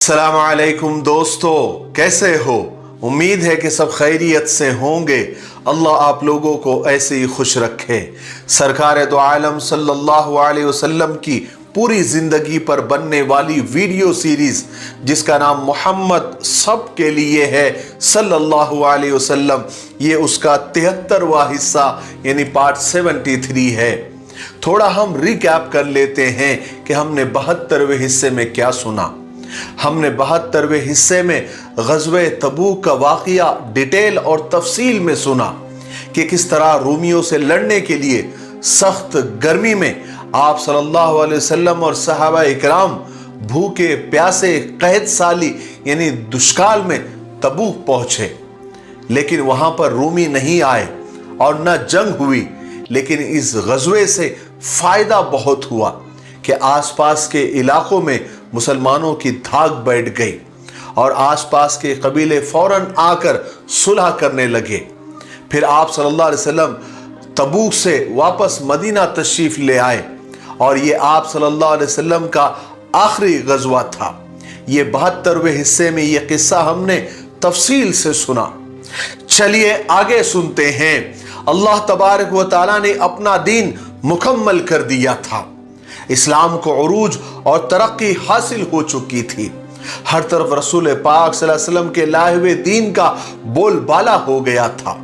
अस्सलाम वालेकुम दोस्तों, कैसे हो? उम्मीद है कि सब खैरियत से होंगे। अल्लाह आप लोगों को ऐसे ही खुश रखे। सरकार दो आलम सल्लल्लाहु अलैहि वसल्लम की पूरी जिंदगी पर बनने वाली वीडियो सीरीज जिसका नाम मोहम्मद सब के लिए है सल्लल्लाहु अलैहि वसल्लम, ये उसका 73वां हिस्सा यानी पार्ट 73 है। थोड़ा हम रिकैप कर लेते हैं कि हमने 72वें हिस्से में क्या सुना। हमने 72वें हिस्से में ग़ज़वे तबूक का वाक़या डिटेल और तफसील में सुना कि किस तरह रोमियों से लड़ने के लिए सख्त गर्मी में आप सल्लल्लाहु अलैहि वसल्लम और सहाबा इकराम भूखे प्यासे क़हत साली यानी दुष्काल में तबूक पहुंचे, लेकिन वहां पर रूमी नहीं आए और न जंग हुई। लेकिन इस ग़ज़वे से फ़ायदा बहुत हुआ कि आसपास के इलाकों में मुसलमानों की धाक बैठ गई और आसपास के कबीले फौरन आकर सुलह करने लगे। फिर आप सल्लल्लाहु अलैहि वसल्लम तबूक से वापस मदीना तशरीफ ले आए और ये आप सल्लल्लाहु अलैहि वसल्लम का आखिरी ग़ज़वा था। ये 72वें हिस्से में ये किस्सा हमने तफसील से सुना। चलिए आगे सुनते हैं। अल्लाह तबारक व तआला ने अपना दीन मुकम्मल कर दिया था। इस्लाम को उरूज और तरक्की हासिल हो चुकी थी। हर तरफ रसूल पाक सल्लल्लाहु अलैहि वसल्लम के लाए हुए दीन का बोलबाला हो गया था।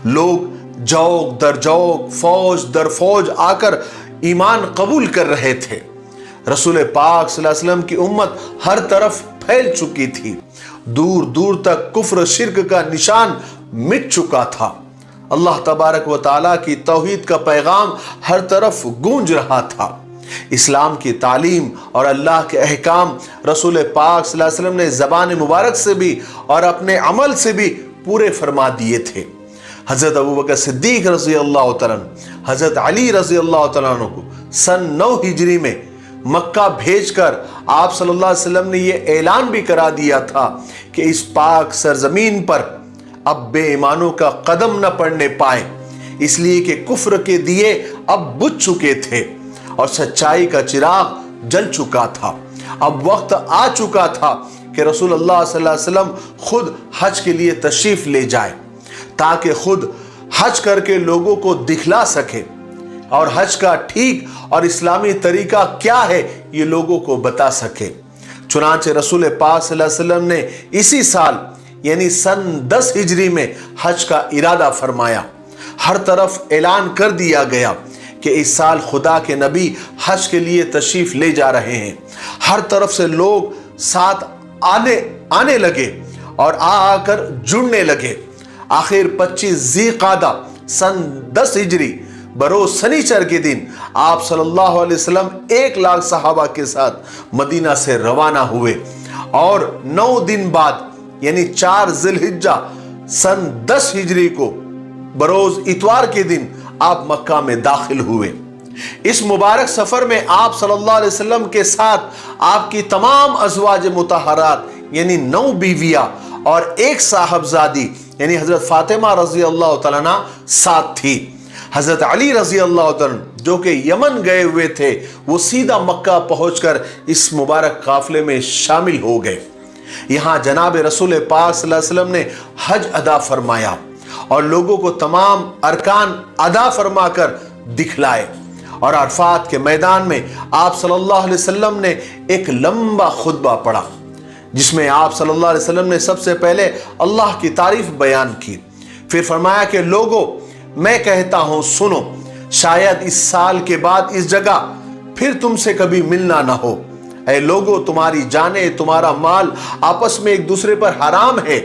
लोग जौक दर जौक, फौज दर फौज आकर ईमान कबूल कर रहे थे। रसूल पाक सल्लल्लाहु अलैहि वसल्लम की उम्मत हर तरफ फैल चुकी थी। दूर दूर तक कुफ्र शिर्क का निशान मिट चुका था। अल्लाह तबारक व तआला की तौहीद का पैगाम हर तरफ गूंज रहा था। इस्लाम की तालीम और अल्लाह के अहकाम रसूल पाक सल्लल्लाहु अलैहि वसल्लम ने ज़बान मुबारक से भी और अपने अमल से भी पूरे फरमा दिए थे। हज़रत अबू बकर सिद्दीक़ रज़ी अल्लाह तआला अन्हु, हज़रत अली रज़ी अल्लाह तआला अन्हु को सन 9 हिजरी में मक्का भेजकर आप सल्लल्लाहु अलैहि वसल्लम ने यह ऐलान भी करा दिया था कि इस पाक सरजमीन पर अब बेईमानों का कदम न पड़ने पाए, इसलिए कि कुफ्र के दिए अब बुझ चुके थे और सच्चाई का चिराग जल चुका था। अब वक्त आ चुका था कि रसूलुल्लाह सल्लल्लाहु अलैहि वसल्लम खुद हज के लिए तशरीफ ले जाए ताकि खुद हज करके लोगों को दिखला सके और हज का ठीक और इस्लामी तरीका क्या है ये लोगों को बता सके। चुनांचे रसूल पाक सल्लल्लाहु अलैहि वसल्लम ने इसी साल यानी सन 10 हिजरी में हज का इरादा फरमाया। हर तरफ ऐलान कर दिया गया कि इस साल खुदा के नबी हज के लिए तशरीफ ले जा रहे हैं। हर तरफ से लोग साथ आने लगे और आकर जुड़ने लगे। आखिर 25 ज़ीक़ादा सन 10 हिजरी बरोज शनिचर के दिन आप सल्लल्लाहु अलैहि वसल्लम 1 लाख सहाबा के साथ मदीना से रवाना हुए और 9 दिन बाद यानी 4 ज़िलहिज्जा सन 10 हिजरी को बरोज इतवार के दिन आप मक्का में दाखिल हुए। इस मुबारक सफर में आप सल्लल्लाहु अलैहि वसल्लम के साथ आपकी तमाम अज़वाज मुतहरात यानी 9 बीवियां और 1 साहबजादी यानी हजरत फातिमा रज़ी अल्लाह तआला अन्हा साथ थी। हजरत अली रज़ी अल्लाह तआला जो कि यमन गए हुए थे वो सीधा मक्का पहुंचकर इस मुबारक काफिले में शामिल हो गए। यहाँ जनाब रसूल पाक सल्लल्लाहु अलैहि वसल्लम ने हज अदा फरमाया और लोगों को तमाम अरकान अदा फरमा कर दिखलाए और अरफात के मैदान में आप सल्लल्लाहु अलैहि वसल्लम ने एक लंबा खुतबा पढ़ा जिसमें आप सल्लल्लाहु अलैहि वसल्लम ने सबसे पहले अल्लाह की तारीफ बयान की। फिर फरमाया कि लोगों, मैं कहता हूं सुनो, शायद इस साल के बाद इस जगह फिर तुमसे कभी मिलना ना हो। ऐ लोगों, तुम्हारी जाने तुम्हारा माल आपस में एक दूसरे पर हराम है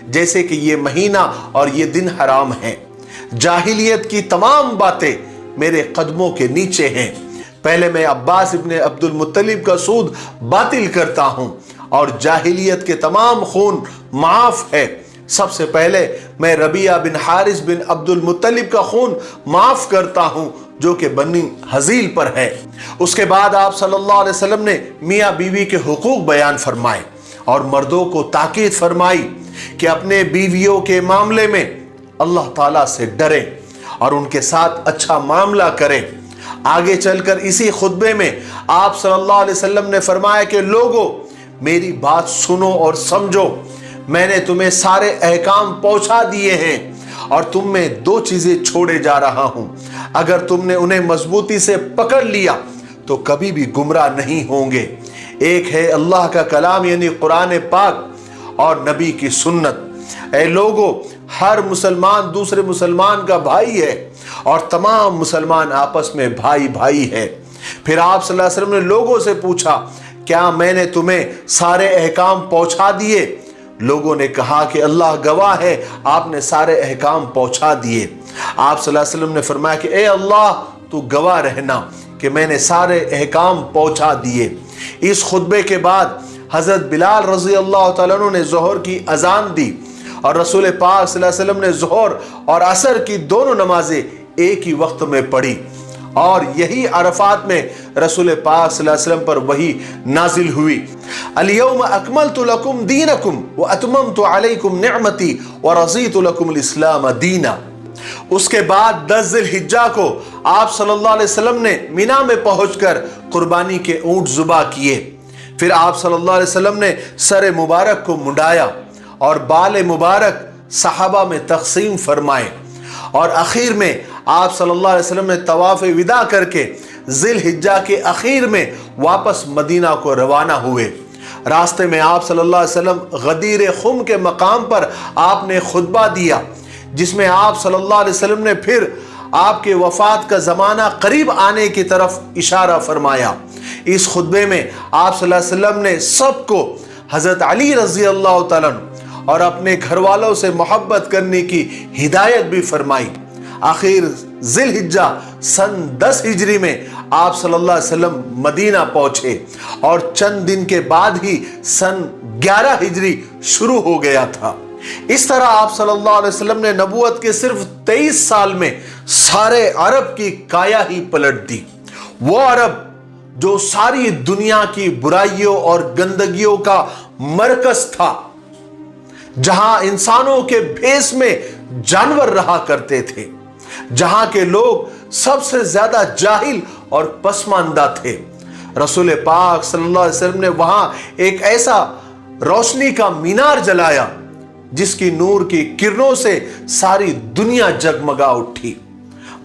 जैसे कि ये महीना और ये दिन हराम है। जाहिलियत की तमाम बातें मेरे कदमों के नीचे हैं। पहले मैं अब्बास इब्ने अब्दुल मुत्तलिब का सूद बातिल करता हूं और जाहिलियत के तमाम खून माफ है। सबसे पहले मैं रबिया बिन हारिस बिन अब्दुल मुत्तलिब का खून माफ करता हूं जो कि बनी हजील पर है। उसके बाद आप सल्लल्लाहु अलैहि वसल्लम ने मियाँ बीवी के हुकूक बयान फरमाए और मर्दों को ताकीद फरमाई कि अपने बीवियों के मामले में अल्लाह ताला से डरें और उनके साथ अच्छा मामला करें। आगे चलकर इसी खुतबे में आप सल्लल्लाहु अलैहि वसल्लम ने फरमाया कि लोगों, मेरी बात सुनो और समझो, मैंने तुम्हें सारे अहकाम पहुंचा दिए हैं और तुम में दो चीजें छोड़े जा रहा हूं। अगर तुमने उन्हें मजबूती से पकड़ लिया तो कभी भी गुमराह नहीं होंगे। एक है अल्लाह का कलाम यानी कुरान पाक और नबी की सुन्नत। ऐ लोगों, हर मुसलमान दूसरे मुसलमान का भाई है और तमाम मुसलमान आपस में भाई भाई है। फिर आप सल्लल्लाहु अलैहि वसल्लम ने लोगों से पूछा, क्या मैंने तुम्हें सारे अहकाम पहुंचा दिए? लोगों ने कहा कि अल्लाह गवाह है, आपने सारे अहकाम पहुंचा दिए। आप सल्लल्लाहु अलैहि वसल्लम ने फरमाया कि ए अल्लाह, तू गवाह रहना कि मैंने सारे अहकाम पहुंचा दिए। इस खुतबे के बाद हजरत बिलाल रजी अल्लाह तआला अन्हु ने जोहर की अजान दी और रसूल पाक सल्लल्लाहु अलैहि वसल्लम ने जोहर और असर की दोनों नमाजें एक ही वक्त में पढ़ी और यही अरफात में रसूल पाक सल्लल्लाहु अलैहि वसल्लम पर वही नाजिल हुई। अल-यौम अकमलतु लकुम दीनकुम व अतममतु अलैकुम निअमती व रज़ीतु लकुमुल इस्लाम दीना। उसके बाद 10 ज़िलहिज्जा को आप सल्लल्लाहु अलैहि वसल्लम ने मिना में पहुंचकर कुर्बानी के ऊंट ज़ुबा किए। फिर आप सल्लल्लाहु अलैहि वसल्लम ने सर मुबारक को मुंडाया और बाल मुबारक सहाबा में तकसीम फरमाए और आखिर में आप सल्लल्लाहु अलैहि वसल्लम ने तवाफ़ विदा करके ज़िलहिज्जा के आखिर में वापस मदीना को रवाना हुए। रास्ते में आप सल्लल्लाहु अलैहि वसल्लम गदीर खुम के मकाम पर आपने खुतबा दिया, जिसमें आप सल्लल्लाहु अलैहि वसल्लम ने फिर आपके वफात का ज़माना करीब आने की तरफ इशारा फरमाया। इस खुतबे में आप सल्लल्लाहु अलैहि वसल्लम ने सबको हज़रत अली रज़ी अल्लाह तआला अन्हु और अपने घर वालों से मोहब्बत करने की हिदायत भी फरमाई। आखिर ज़िलहिज्जा सन 10 हिजरी में आप सल्लल्लाहु अलैहि वसल्लम मदीना पहुंचे और चंद दिन के बाद ही सन 11 हिजरी शुरू हो गया था। इस तरह आप सल्लल्लाहु अलैहि वसल्लम ने नबूवत के सिर्फ 23 साल में सारे अरब की काया ही पलट दी। वो अरब जो सारी दुनिया की बुराइयों और गंदगियों का मरकज था, जहां इंसानों के भेष में जानवर रहा करते थे, जहां के लोग सबसे ज्यादा जाहिल और पसमानदा थे, रसूल पाक सल्लल्लाहु अलैहि वसल्लम ने वहां एक ऐसा रोशनी का मीनार जलाया जिसकी नूर की किरणों से सारी दुनिया जगमगा उठी।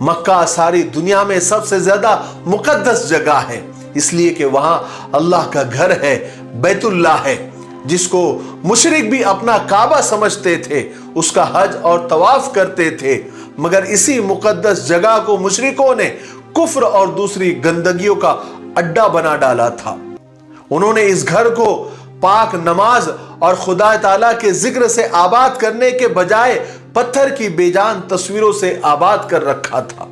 मक्का सारी दुनिया में सबसे ज्यादा मुकद्दस जगह है, इसलिए कि वहां अल्लाह का घर है, बैतुल्लाह है, जिसको मुशरिक भी अपना काबा समझते थे, उसका हज और तवाफ करते थे। मगर इसी मुकद्दस जगह को मुशरिकों ने कुफ्र और दूसरी गंदगियों का अड्डा बना डाला था। उन्होंने इस घर को पाक नमाज और खुदा ताला के जिक्र से आबाद करने के बजाय पत्थर की बेजान तस्वीरों से आबाद कर रखा था।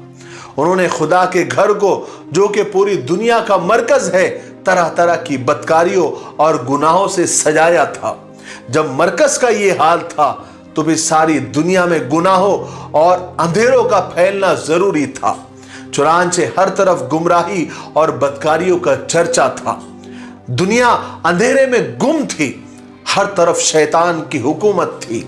उन्होंने खुदा के घर को, जो कि पूरी दुनिया का मरकज है, तरह तरह की बदकारियों और गुनाहों से सजाया था। जब मरकज का ये हाल था तो भी सारी दुनिया में गुनाहों और अंधेरों का फैलना जरूरी था। चुनांचे हर तरफ गुमराही और बदकारियों का चर्चा था। दुनिया अंधेरे में गुम थी, हर तरफ शैतान की हुकूमत थी।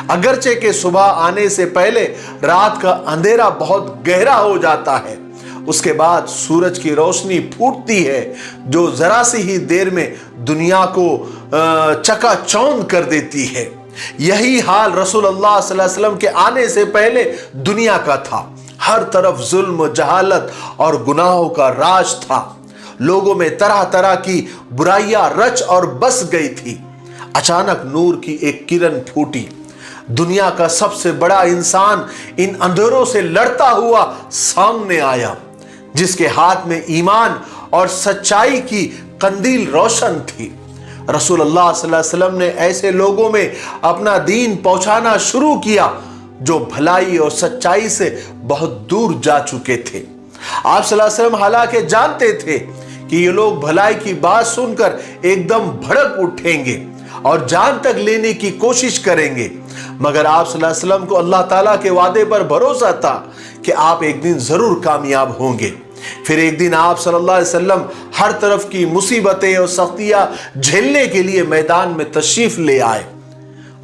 अगरचे के सुबह आने से पहले रात का अंधेरा बहुत गहरा हो जाता है, उसके बाद सूरज की रोशनी फूटती है जो जरा सी ही देर में दुनिया को चकाचौंध कर देती है। यही हाल रसूलुल्लाह सल्लल्लाहु अलैहि वसल्लम के आने से पहले दुनिया का था। हर तरफ जुल्म, जहालत और गुनाहों का राज था। लोगों में तरह तरह की बुराइयां रच और बस गई थी। अचानक नूर की एक किरण फूटी। दुनिया का सबसे बड़ा इंसान इन अंधेरों से लड़ता हुआ सामने आया, जिसके हाथ में ईमान और सच्चाई की कंदील रोशन थी। रसूलुल्लाह सल्लल्लाहु अलैहि वसल्लम ने ऐसे लोगों में अपना दीन पहुंचाना शुरू किया जो भलाई और सच्चाई से बहुत दूर जा चुके थे। आप सल्लल्लाहु अलैहि वसल्लम हालांकि जानते थे कि ये लोग भलाई की बात सुनकर एकदम भड़क उठेंगे और जान तक लेने की कोशिश करेंगे, मगर आप सल्लल्लाहु अलैहि वसल्लम को अल्लाह ताला के वादे पर भरोसा था कि आप एक दिन जरूर कामयाब होंगे। फिर एक दिन आप सल्लल्लाहु अलैहि वसल्लम हर तरफ की मुसीबतें और सख्तियां झेलने के लिए मैदान में तशरीफ ले आए।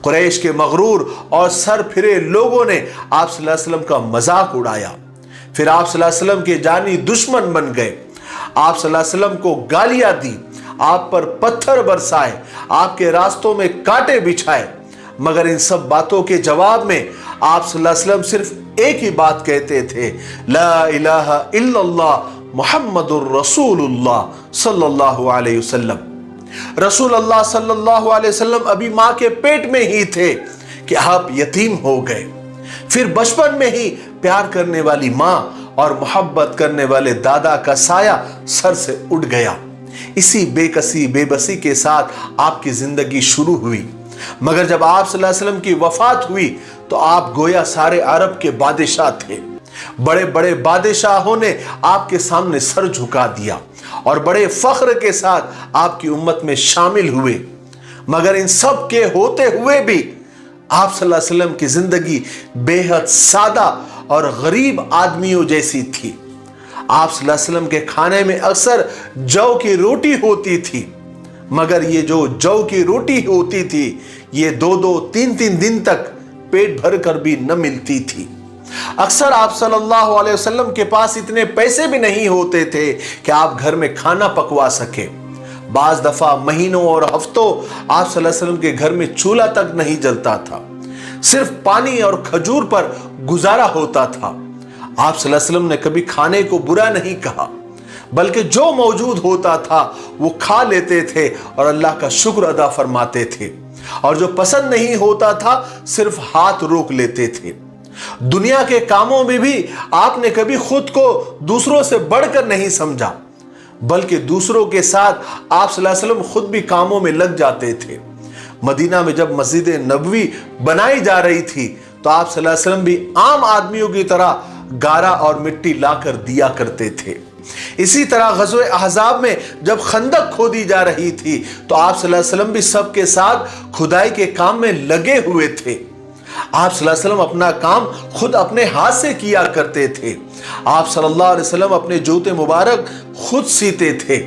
कुरैश के मगरूर और सर फिरे लोगों ने आप सल्लल्लाहु अलैहि वसल्लम का मजाक उड़ाया। फिर आप सल्लल्लाहु अलैहि वसल्लम के जानी दुश्मन बन गए। आप सल्लल्लाहु अलैहि वसल्लम को गालियां दी, आप पर पत्थर बरसाए, आपके रास्तों में कांटे बिछाए, मगर इन सब बातों के जवाब में आप सल्लल्लाहु अलैहि वसल्लम सिर्फ एक ही बात कहते थे, ला इलाहा इल्लल्लाह मुहम्मदुर रसूलुल्लाह सल्लल्लाहु अलैहि वसल्लम। रसूल अल्लाह सल्लल्लाहु अलैहि वसल्लम अभी माँ के पेट में ही थे कि आप यतीम हो गए। फिर बचपन में ही प्यार करने वाली माँ और मोहब्बत करने वाले दादा का साया सर से उठ गया। इसी बेकसी बेबसी के साथ आपकी जिंदगी शुरू हुई, मगर जब आप सल्लल्लाहु अलैहि वसल्लम की वफात हुई तो आप गोया सारे अरब के बादशाह थे। बड़े बड़े बादशाहों ने आपके सामने सर झुका दिया और बड़े फख्र के साथ आपकी उम्मत में शामिल हुए, मगर इन सब के होते हुए भी आप सल्लल्लाहु अलैहि वसल्लम की जिंदगी बेहद सादा और गरीब आदमियों जैसी थी। आप सल्लल्लाहु अलैहि वसल्लम के खाने में अक्सर जौ की रोटी होती थी, मगर ये जो जौ की रोटी होती थी ये 2-2, 3-3 दिन तक पेट भर कर भी न मिलती थी। अक्सर आप सल्लल्लाहु अलैहि वसल्लम के पास इतने पैसे भी नहीं होते थे कि आप घर में खाना पकवा सके। बाज दफा महीनों और हफ्तों आप सल्लल्लाहु अलैहि वसल्लम के घर में चूल्हा तक नहीं जलता था, सिर्फ पानी और खजूर पर गुजारा होता था। आप सल्लल्लाहु अलैहि वसल्लम ने कभी खाने को बुरा नहीं कहा, बल्कि जो मौजूद होता था वो खा लेते थे और अल्लाह का शुक्र अदा फरमाते थे, और जो पसंद नहीं होता था सिर्फ हाथ रोक लेते थे। दुनिया के कामों में भी आपने कभी खुद को दूसरों से बढ़कर नहीं समझा, बल्कि दूसरों के साथ आप सल्लल्लाहु अलैहि वसल्लम खुद भी कामों में लग जाते थे। मदीना में जब मस्जिद नबवी बनाई जा रही थी तो आप सल्लल्लाहु अलैहि वसल्लम भी आम आदमियों की तरह गारा और मिट्टी लाकर दिया करते थे। इसी तरह ग़ज़वे अहज़ाब में जब खंदक खोदी जा रही थी तो आप सल्लल्लाहु अलैहि वसल्लम भी सबके साथ खुदाई के काम में लगे हुए थे। आप सल्लल्लाहु अलैहि वसल्लम अपना काम खुद अपने हाथ से किया करते थे। आप सल्लल्लाहु अलैहि वसल्लम अपने जूते मुबारक खुद सीते थे।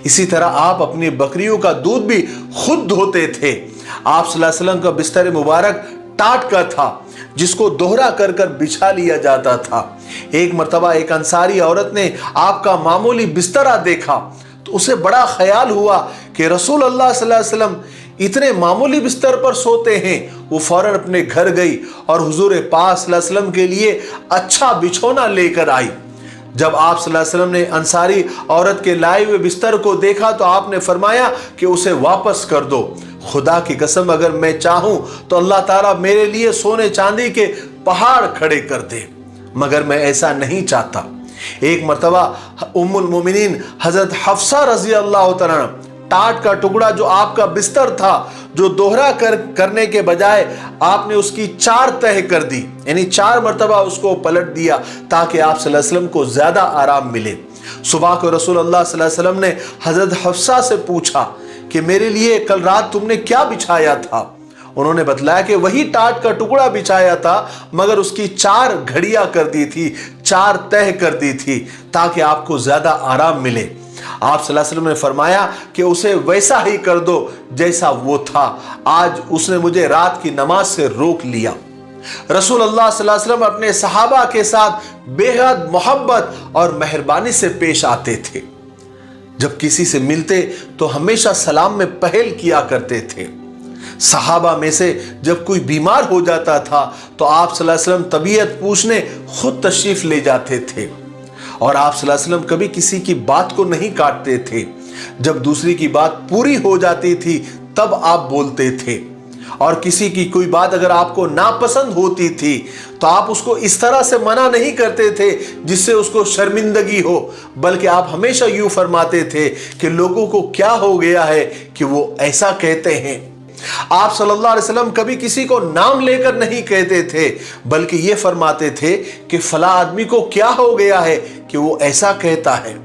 इसी तरह आप अपनी बकरियों का दूध भी खुद धोते थे। आप सल्लल्लाहु अलैहि वसल्लम का बिस्तर मुबारक टाट का था जिसको दोहरा कर कर बिछा लिया जाता था। एक मर्तबा एक अंसारी औरत ने आपका मामूली बिस्तरा देखा तो उसे बड़ा ख्याल हुआ कि रसूल अल्लाह सल्लल्लाहु अलैहि वसल्लम इतने मामूली बिस्तर पर सोते हैं। वो फौरन अपने घर गई और हुजूर पाक सल्लल्लाहु अलैहि वसल्लम के लिए अच्छा बिछौना लेकर आई। जब आप सल्लल्लाहु अलैहि वसल्लम ने अंसारी औरत के लाए हुए बिस्तर को देखा तो आपने फरमाया कि उसे वापस कर दो। खुदा की कसम अगर मैं चाहूं तो अल्लाह ताला मेरे लिए सोने चांदी के पहाड़ खड़े कर दे, मगर मैं ऐसा नहीं चाहता। एक मर्तबा उम्मुल मोमिनीन हजरत हफ्सा रजी अल्लाह तआला टाट का टुकड़ा जो आपका बिस्तर था जो दोहरा करने के बजाय आपने उसकी 4 तह कर दी, यानी 4 मर्तबा उसको पलट दिया ताकि आप सल्लल्लाहु अलैहि वसल्लम को ज्यादा आराम मिले। सुबह को रसूल अल्लाह सल्लल्लाहु अलैहि वसल्लम ने हजरत हफ्सा से पूछा कि मेरे लिए कल रात तुमने क्या बिछाया था। उन्होंने बतलाया कि वही टाट का टुकड़ा बिछाया था, मगर उसकी 4 घड़ियां कर दी थी, 4 तह कर दी थी ताकि आपको ज्यादा आराम मिले। आप सल्लल्लाहु अलैहि वसल्लम ने फरमाया कि उसे वैसा ही कर दो जैसा वो था। आज उसने मुझे रात की नमाज से रोक लिया। रसूल अल्लाह सल्लल्लाहु अलैहि वसल्लम अपने सहाबा के साथ बेहद मोहब्बत और मेहरबानी से पेश आते थे। जब किसी से मिलते तो हमेशा सलाम में पहल किया करते थे। सहाबा में से जब कोई बीमार हो जाता था तो आप सल्लल्लाहु अलैहि वसल्लम तबीयत पूछने खुद तशरीफ ले जाते थे, और आप सल्लल्लाहु अलैहि वसल्लम कभी किसी की बात को नहीं काटते थे। जब दूसरी की बात पूरी हो जाती थी तब आप बोलते थे, और किसी की कोई बात अगर आपको नापसंद होती थी तो आप उसको इस तरह से मना नहीं करते थे जिससे उसको शर्मिंदगी हो, बल्कि आप हमेशा यूं फरमाते थे कि लोगों को क्या हो गया है कि वो ऐसा कहते हैं। आप सल्लल्लाहु अलैहि वसल्लम कभी किसी को नाम लेकर नहीं कहते थे, बल्कि ये फरमाते थे कि फला आदमी को क्या हो गया है कि वो ऐसा कहता है।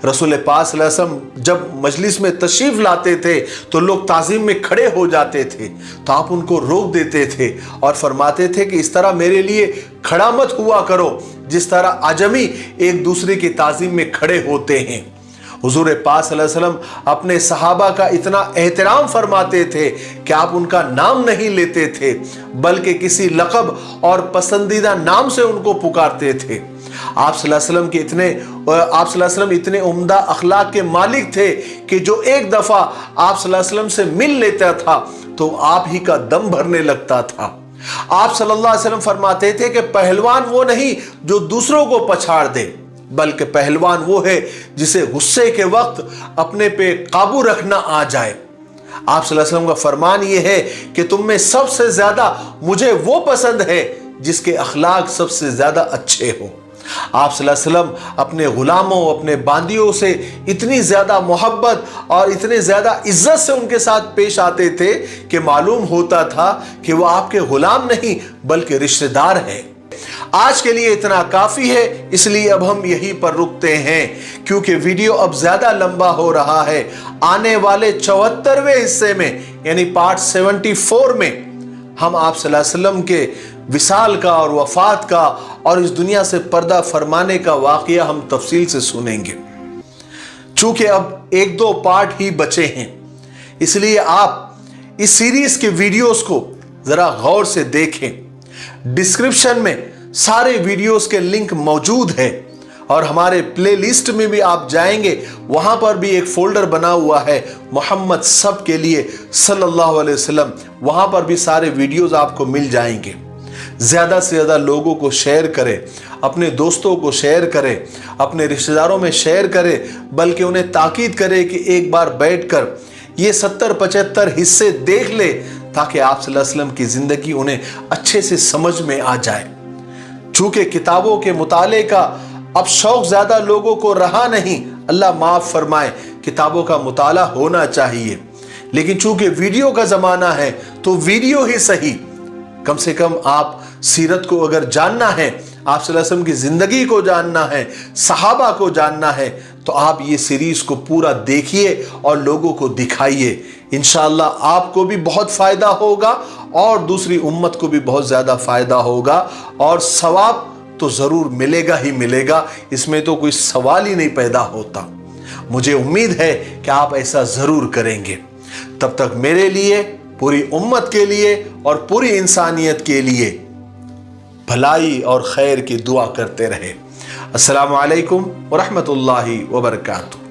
रसूल पाक सल्लल्लाहु अलैहि वसल्लम जब मजलिस में तशरीफ लाते थे तो लोग ताज़ीम में खड़े हो जाते थे, तो आप उनको रोक देते थे और फरमाते थे कि इस तरह मेरे लिए खड़ा मत हुआ करो जिस तरह आजमी एक दूसरे की ताज़ीम में खड़े होते हैं। हुजूर पाक सल्लल्लाहु अलैहि वसल्लम अपने सहाबा का इतना एहतराम फरमाते थे कि आप उनका नाम नहीं लेते थे, बल्कि किसी लक़ब और पसंदीदा नाम से उनको पुकारते थे। आप सल्लल्लाहु अलैहि वसल्लम इतने उम्दा अखलाक के मालिक थे कि जो एक दफ़ा आप सल्लल्लाहु अलैहि वसल्लम से मिल लेता था तो आप ही का दम भरने लगता था। आप सल्लल्लाहु अलैहि वसल्लम फरमाते थे कि पहलवान वो नहीं जो दूसरों को पछाड़ दे, बल्कि पहलवान वो है जिसे गुस्से के वक्त अपने पे काबू रखना आ जाए। आप सल्लल्लाहु अलैहि वसल्लम का फरमान ये है कि तुम में सबसे ज्यादा मुझे वो पसंद है जिसके अखलाक सबसे ज्यादा अच्छे हो। आप सल्लल्लाहु अलैहि वसल्लम अपने गुलामों, अपने बांदियों से इतनी ज्यादा मोहब्बत और इतने ज्यादा इज्जत से उनके साथ पेश आते थे कि मालूम होता था कि वो आपके गुलाम नहीं बल्कि रिश्तेदार हैं। आज के लिए इतना काफी है, इसलिए अब हम यहीं पर रुकते हैं क्योंकि वीडियो अब ज्यादा लंबा हो रहा है। आने वाले 74वें हिस्से में यानी पार्ट 74 में हम आप सल्लल्लाहु अलैहि वसल्लम के विसाल का और वफात का और इस दुनिया से पर्दा फरमाने का वाकया हम तफसील से सुनेंगे। चूंकि अब 1-2 पार्ट ही बचे हैं, इसलिए आप इस सीरीज के वीडियोस को जरा गौर से देखें। डिस्क्रिप्शन में सारे वीडियोस के लिंक मौजूद है और हमारे प्लेलिस्ट में भी आप जाएंगे, वहां पर भी एक फोल्डर बना हुआ है मोहम्मद सब के लिए सल्लल्लाहु अलैहि वसल्लम, वहां पर भी सारे वीडियोस आपको मिल जाएंगे। ज्यादा से ज्यादा लोगों को शेयर करें, अपने दोस्तों को शेयर करें, अपने रिश्तेदारों में शेयर करें, बल्कि उन्हें ताकीद करें कि एक बार बैठकर ये 70-75 हिस्से देख ले ताकि आप सल्लल्लाहु अलैहि वसल्लम की जिंदगी उन्हें अच्छे से समझ में आ जाए। चूंकि किताबों के मुताले का अब शौक ज्यादा लोगों को रहा नहीं, अल्लाह माफ फरमाए, किताबों का मुताला होना चाहिए, लेकिन चूंकि वीडियो का जमाना है तो वीडियो ही सही। कम से कम आप सीरत को अगर जानना है, आप सल्लल्लाहु अलैहि वसल्लम की जिंदगी को जानना है, सहाबा को जानना है, तो आप ये सीरीज को पूरा देखिए और लोगों को दिखाइए। इंशाअल्लाह आपको भी बहुत फायदा होगा और दूसरी उम्मत को भी बहुत ज्यादा फायदा होगा और सवाब तो जरूर मिलेगा ही मिलेगा, इसमें तो कोई सवाल ही नहीं पैदा होता। मुझे उम्मीद है कि आप ऐसा जरूर करेंगे। तब तक मेरे लिए, पूरी उम्मत के लिए और पूरी इंसानियत के लिए भलाई और खैर की दुआ करते रहे। अस्सलामु अलैकुम व रहमतुल्लाहि व बरकातुहू।